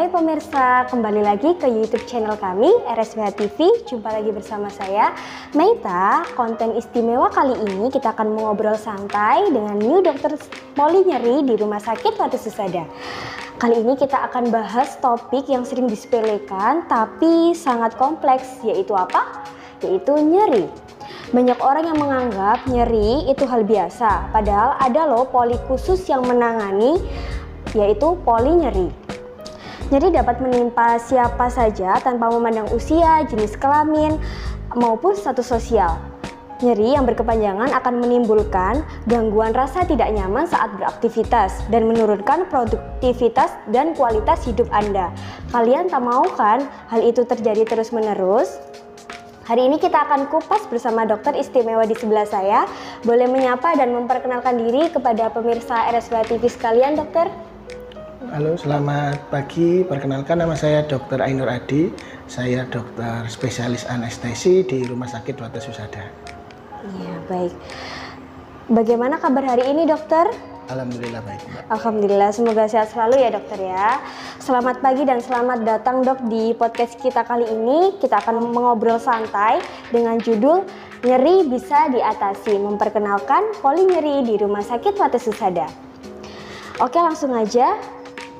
Hai pemirsa, kembali lagi ke YouTube channel kami RSWH TV. Jumpa lagi bersama saya Meita. Konten istimewa kali ini kita akan mengobrol santai dengan new dokter poli nyeri di Rumah Sakit Watu Susada. Kali ini kita akan bahas topik yang sering disepelekan tapi sangat kompleks, yaitu apa? Yaitu nyeri. Banyak orang yang menganggap nyeri itu hal biasa, padahal ada loh poli khusus yang menangani, yaitu poli nyeri. Nyeri dapat menimpa siapa saja tanpa memandang usia, jenis kelamin, maupun status sosial. Nyeri yang berkepanjangan akan menimbulkan gangguan rasa tidak nyaman saat beraktivitas dan menurunkan produktivitas dan kualitas hidup Anda. Kalian tak mau kan hal itu terjadi terus-menerus? Hari ini kita akan kupas bersama dokter istimewa di sebelah saya. Boleh menyapa dan memperkenalkan diri kepada pemirsa RSWH TV sekalian, dokter? Halo, selamat pagi. Perkenalkan, nama saya Dr. Ainur Adi. Saya dokter spesialis anestesi di Rumah Sakit Watu Susada. Iya, baik. Bagaimana kabar hari ini, dokter? Alhamdulillah baik, Mbak. Alhamdulillah, semoga sehat selalu ya, dokter ya. Selamat pagi dan selamat datang, Dok, di podcast kita kali ini. Kita akan mengobrol santai dengan judul Nyeri Bisa Diatasi, memperkenalkan poli nyeri di Rumah Sakit Watu Susada. Oke, langsung aja.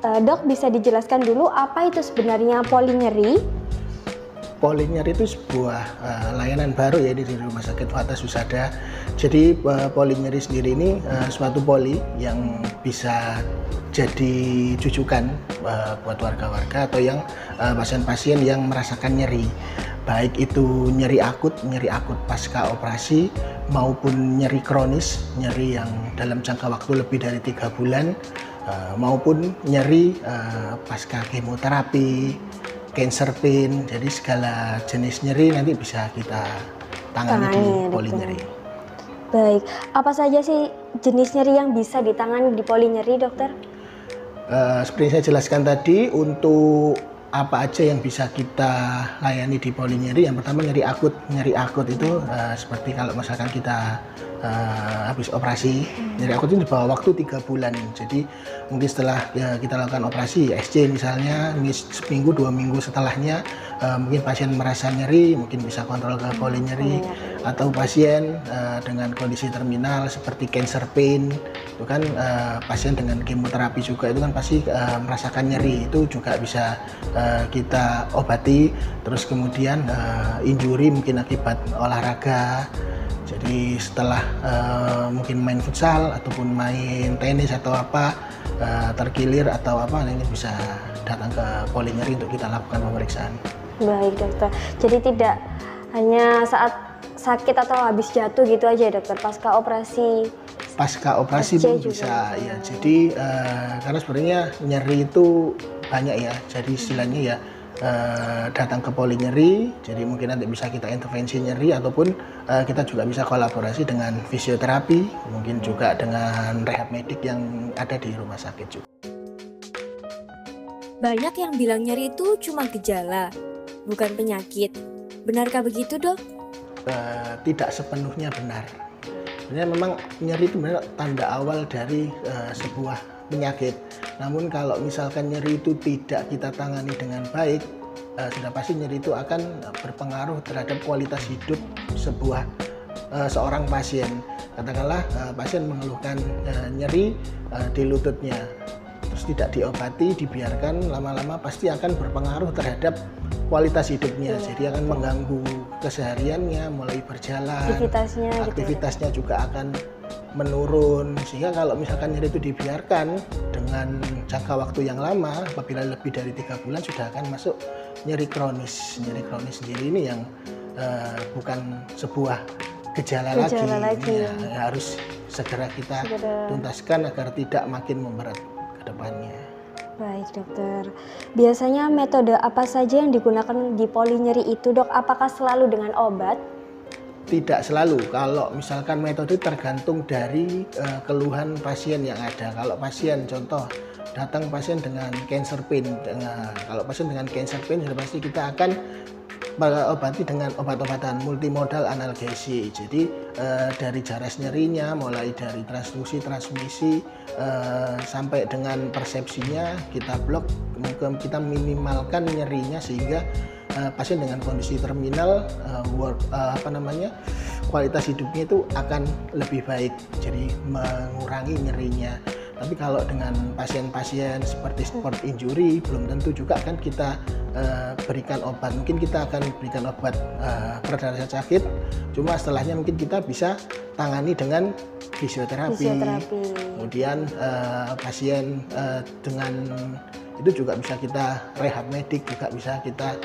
Dok, bisa dijelaskan dulu apa itu sebenarnya poli nyeri? Poli nyeri itu sebuah layanan baru ya di Rumah Sakit Watu Susada. Jadi poli nyeri sendiri ini suatu poli yang bisa jadi rujukan buat warga-warga atau yang pasien-pasien yang merasakan nyeri. Baik itu nyeri akut pasca operasi maupun nyeri kronis, nyeri yang dalam jangka waktu lebih dari 3 bulan, maupun nyeri pasca kemoterapi, cancer pain. Jadi segala jenis nyeri nanti bisa kita tangani di poli nyeri. Baik, apa saja sih jenis nyeri yang bisa ditangani di poli nyeri, dokter? Seperti saya jelaskan tadi, untuk apa aja yang bisa kita layani di poli nyeri. Yang pertama nyeri akut. Nyeri akut itu seperti kalau misalkan kita habis operasi. Nyeri akut itu di bawah waktu 3 bulan. Jadi mungkin setelah kita lakukan operasi SC misalnya, seminggu 2 minggu setelahnya mungkin pasien merasa nyeri, mungkin bisa kontrol ke poli nyeri. Atau pasien dengan kondisi terminal seperti cancer pain, itu kan pasien dengan kemoterapi juga itu kan pasti merasakan nyeri, itu juga bisa kita obati. Terus kemudian injury mungkin akibat olahraga. Jadi setelah mungkin main futsal ataupun main tenis atau apa, terkilir atau apa, ini bisa datang ke poli nyeri untuk kita lakukan pemeriksaan. Baik, dokter. Jadi tidak hanya saat sakit atau habis jatuh gitu aja, dokter, pasca operasi pun bisa ya. Jadi karena sebenarnya nyeri itu banyak ya, jadi istilahnya ya datang ke poli nyeri, jadi mungkin nanti bisa kita intervensi nyeri, ataupun kita juga bisa kolaborasi dengan fisioterapi, mungkin juga dengan rehab medik yang ada di rumah sakit juga. Banyak yang bilang nyeri itu cuma gejala, bukan penyakit. Benarkah begitu, Dok? Tidak sepenuhnya benar. Sebenarnya memang nyeri itu benar tanda awal dari sebuah penyakit. Namun kalau misalkan nyeri itu tidak kita tangani dengan baik, sudah pasti nyeri itu akan berpengaruh terhadap kualitas hidup seorang pasien. Katakanlah pasien mengeluhkan nyeri di lututnya, terus tidak diobati, dibiarkan, lama-lama pasti akan berpengaruh terhadap kualitas hidupnya. Jadi akan mengganggu kesehariannya, mulai berjalan, aktivitasnya juga akan menurun. Sehingga kalau misalkan nyeri itu dibiarkan dengan jangka waktu yang lama, apabila lebih dari 3 bulan, sudah akan masuk nyeri kronis. Nyeri kronis sendiri ini yang bukan sebuah gejala lagi. Ya, harus segera kita tuntaskan agar tidak makin memberat ke depannya. Baik, dokter. Biasanya metode apa saja yang digunakan di poli nyeri itu, Dok? Apakah selalu dengan obat? Tidak selalu. Kalau misalkan metode tergantung dari keluhan pasien yang ada. Kalau pasien, contoh datang pasien dengan cancer pain, kalau pasien dengan cancer pain sudah pasti kita akan obati dengan obat-obatan multimodal analgesi. Jadi dari jaras nyerinya, mulai dari transmisi sampai dengan persepsinya kita blok, juga kita minimalkan nyerinya sehingga pasien dengan kondisi terminal kualitas hidupnya itu akan lebih baik, jadi mengurangi nyerinya. Tapi kalau dengan pasien-pasien seperti sport injury belum tentu juga kan kita berikan obat. Mungkin kita akan berikan obat pereda rasa sakit, cuma setelahnya mungkin kita bisa tangani dengan fisioterapi. Kemudian pasien dengan itu juga bisa kita rehab medik, juga bisa kita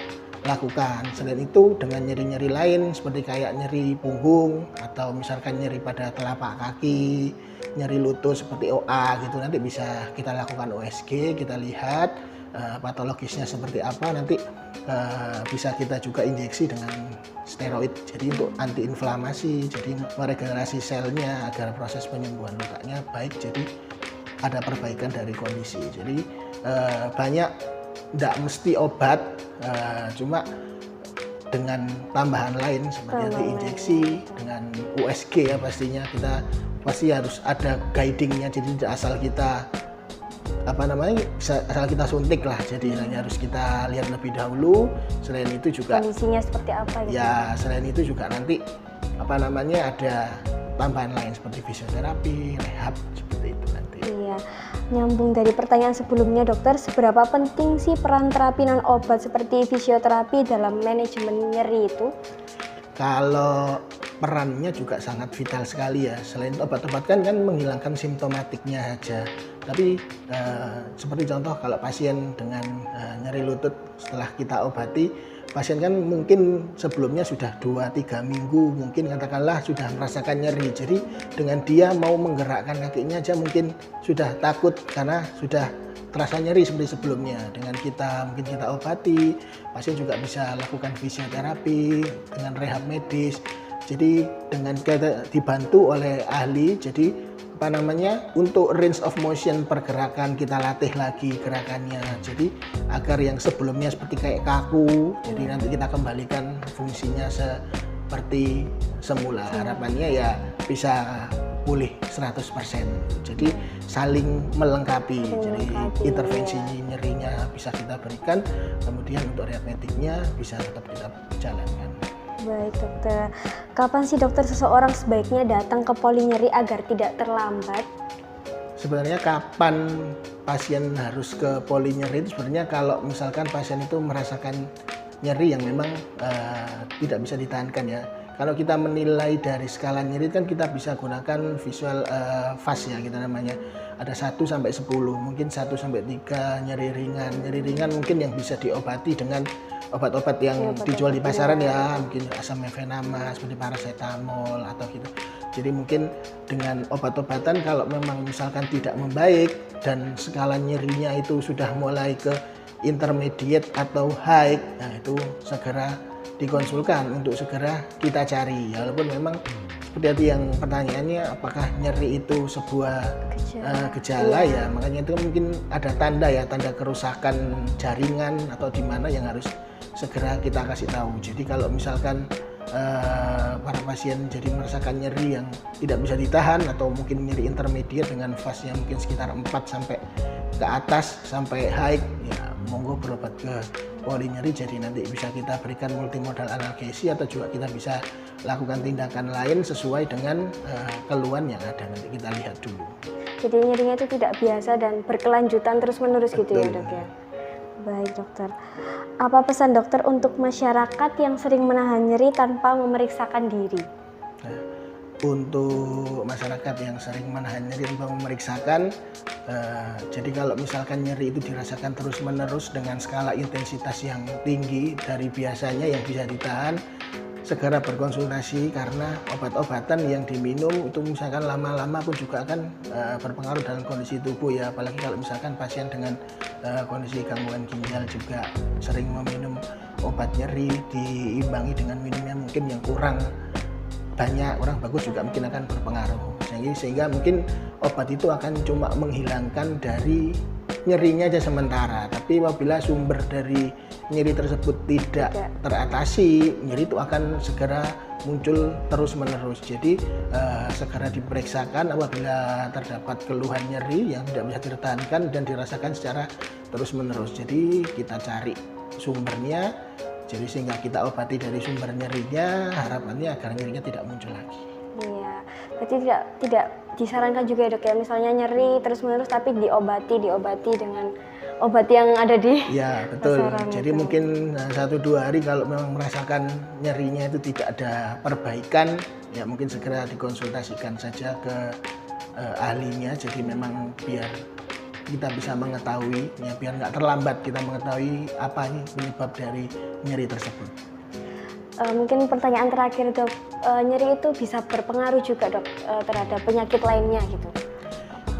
lakukan. Selain itu dengan nyeri-nyeri lain seperti kayak nyeri punggung atau misalkan nyeri pada telapak kaki, nyeri lutut seperti OA gitu, nanti bisa kita lakukan USG, kita lihat patologisnya seperti apa, nanti bisa kita juga injeksi dengan steroid jadi untuk antiinflamasi, jadi meregenerasi selnya agar proses penyembuhan lukanya baik, jadi ada perbaikan dari kondisi. Jadi banyak, tidak mesti obat, cuma dengan tambahan lain seperti injeksi dengan USG ya, pastinya kita pasti harus ada guidingnya, jadi tidak asal kita asal kita suntik lah, jadi harus kita lihat lebih dahulu. Selain itu juga kondisinya seperti apa gitu ya, selain itu juga nanti ada tambahan lain seperti fisioterapi, rehab seperti itu nanti. Iya, nyambung dari pertanyaan sebelumnya dokter, seberapa penting sih peran terapi non obat seperti fisioterapi dalam manajemen nyeri itu? Kalau perannya juga sangat vital sekali ya. Selain obat-obat kan menghilangkan simptomatiknya aja. Tapi seperti contoh kalau pasien dengan nyeri lutut setelah kita obati, pasien kan mungkin sebelumnya sudah 2-3 minggu mungkin katakanlah sudah merasakan nyeri. Jadi dengan dia mau menggerakkan kakinya aja mungkin sudah takut karena sudah terasa nyeri seperti sebelumnya. Dengan mungkin kita obati, pasien juga bisa lakukan fisioterapi dengan rehab medis. Jadi dengan kita dibantu oleh ahli, jadi untuk range of motion pergerakan kita latih lagi gerakannya. Jadi agar yang sebelumnya seperti kayak kaku, jadi nanti kita kembalikan fungsinya seperti semula. Harapannya ya bisa pulih 100%. Jadi saling melengkapi. Jadi intervensi nyerinya bisa kita berikan, kemudian untuk rehab mediknya bisa tetap kita jalankan. Baik dokter, kapan sih dokter seseorang sebaiknya datang ke polinyeri agar tidak terlambat? Sebenarnya kapan pasien harus ke polinyeri itu sebenarnya kalau misalkan pasien itu merasakan nyeri yang memang tidak bisa ditahankan ya. Kalau kita menilai dari skala nyeri kan kita bisa gunakan visual fast ya kita namanya. Ada 1 sampai 10, mungkin 1 sampai 3 nyeri ringan. Nyeri ringan mungkin yang bisa diobati dengan obat-obat yang dijual di pasaran ya, mungkin asam mefenama seperti paracetamol atau gitu. Jadi mungkin dengan obat-obatan kalau memang misalkan tidak membaik dan skala nyerinya itu sudah mulai ke intermediate atau high, nah itu segera dikonsulkan untuk segera kita cari. Walaupun memang seperti yang pertanyaannya apakah nyeri itu sebuah gejala ya, makanya itu mungkin ada tanda kerusakan jaringan atau di mana yang harus segera kita kasih tahu. Jadi kalau misalkan para pasien jadi merasakan nyeri yang tidak bisa ditahan atau mungkin nyeri intermediate dengan fase-nya mungkin sekitar 4 sampai ke atas sampai high, ya monggo berobat ke polinyeri. Jadi nanti bisa kita berikan multimodal analgesi atau juga kita bisa lakukan tindakan lain sesuai dengan keluhan yang ada, nanti kita lihat dulu. Jadi nyerinya itu tidak biasa dan berkelanjutan terus-menerus gitu ya dok ya? Baik dokter, apa pesan dokter untuk masyarakat yang sering menahan nyeri tanpa memeriksakan diri? Nah, untuk masyarakat yang sering menahan nyeri tanpa memeriksakan, jadi kalau misalkan nyeri itu dirasakan terus-menerus dengan skala intensitas yang tinggi dari biasanya yang bisa ditahan, segera berkonsultasi karena obat-obatan yang diminum itu misalkan lama-lama pun juga akan berpengaruh dalam kondisi tubuh ya, apalagi kalau misalkan pasien dengan kondisi gangguan ginjal juga sering meminum obat nyeri diimbangi dengan minumnya mungkin yang kurang banyak, kurang bagus juga mungkin akan berpengaruh. Sehingga mungkin obat itu akan cuma menghilangkan dari nyerinya aja sementara. Tapi apabila sumber dari nyeri tersebut tidak teratasi, nyeri itu akan segera muncul terus-menerus. Jadi segera diperiksakan apabila terdapat keluhan nyeri yang tidak bisa dipertahankan dan dirasakan secara terus-menerus. Jadi kita cari sumbernya, jadi sehingga kita obati dari sumber nyerinya, harapannya agar nyerinya tidak muncul lagi. Iya, berarti tidak disarankan juga ya dok ya, misalnya nyeri terus-menerus tapi diobati dengan obat yang ada di betul. Jadi itu. mungkin 1-2 hari kalau memang merasakan nyerinya itu tidak ada perbaikan, ya mungkin segera dikonsultasikan saja ke ahlinya. Jadi memang biar kita bisa mengetahui, ya biar nggak terlambat kita mengetahui apa penyebab dari nyeri tersebut. Mungkin pertanyaan terakhir dok, nyeri itu bisa berpengaruh juga dok terhadap penyakit lainnya gitu?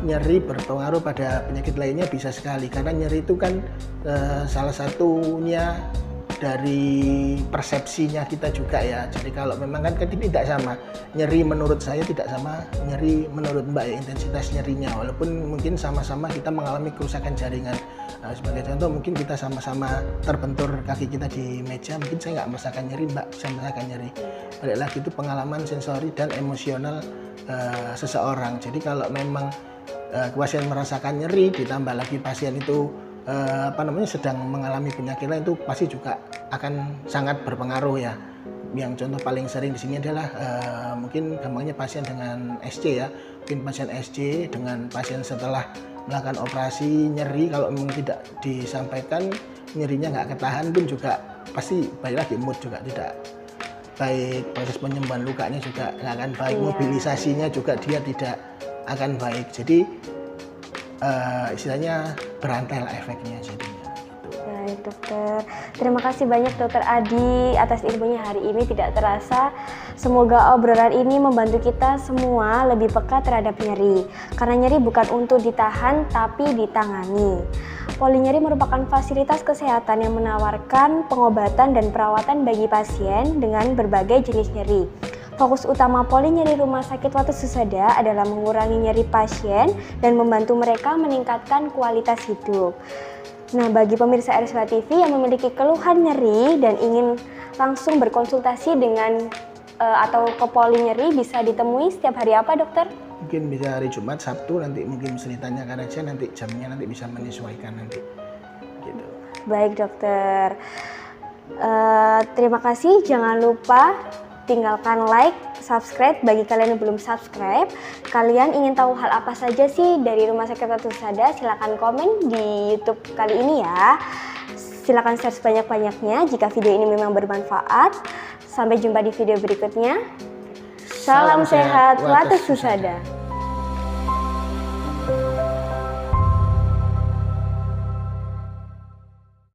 Nyeri berpengaruh pada penyakit lainnya bisa sekali, karena nyeri itu kan salah satunya dari persepsinya kita juga ya. Jadi kalau memang kan tidak sama, nyeri menurut saya tidak sama nyeri menurut Mbak ya, intensitas nyerinya, walaupun mungkin sama-sama kita mengalami kerusakan jaringan. Sebagai contoh, mungkin kita sama-sama terbentur kaki kita di meja, mungkin saya nggak merasakan nyeri, Mbak bisa merasakan nyeri. Balik lagi itu pengalaman sensori dan emosional seseorang. Jadi kalau memang pasien merasakan nyeri, ditambah lagi pasien itu sedang mengalami penyakit lain, itu pasti juga akan sangat berpengaruh ya. Yang contoh paling sering di sini adalah mungkin gampangnya pasien dengan SC ya, mungkin pasien SC dengan pasien setelah melakukan operasi nyeri, kalau memang tidak disampaikan nyerinya nggak ketahan pun juga pasti balik lagi mood juga tidak baik, proses penyembuhan lukanya juga nggak akan baik, mobilisasinya juga dia tidak akan baik. Jadi istilahnya berantai lah efeknya jadinya. Baik dokter, terima kasih banyak dokter Adi atas ilmunya hari ini. Tidak terasa, semoga obrolan ini membantu kita semua lebih peka terhadap nyeri. Karena nyeri bukan untuk ditahan tapi ditangani. Polinyeri merupakan fasilitas kesehatan yang menawarkan pengobatan dan perawatan bagi pasien dengan berbagai jenis nyeri. Fokus utama polinyeri Rumah Sakit Watu Susada adalah mengurangi nyeri pasien dan membantu mereka meningkatkan kualitas hidup. Nah, bagi pemirsa RSWA TV yang memiliki keluhan nyeri dan ingin langsung berkonsultasi dengan atau ke polinyeri, bisa ditemui setiap hari apa dokter? Mungkin bisa hari Jumat, Sabtu, nanti mungkin bisa ditanyakan aja, nanti jamnya nanti bisa menyesuaikan nanti. Gitu. Baik dokter, terima kasih. Jangan lupa tinggalkan like, subscribe bagi kalian yang belum subscribe. Kalian ingin tahu hal apa saja sih dari Rumah Sakit Watu Susada? Silahkan komen di YouTube kali ini ya. Silahkan share sebanyak-banyaknya jika video ini memang bermanfaat. Sampai jumpa di video berikutnya. Salam sehat Watu Susada.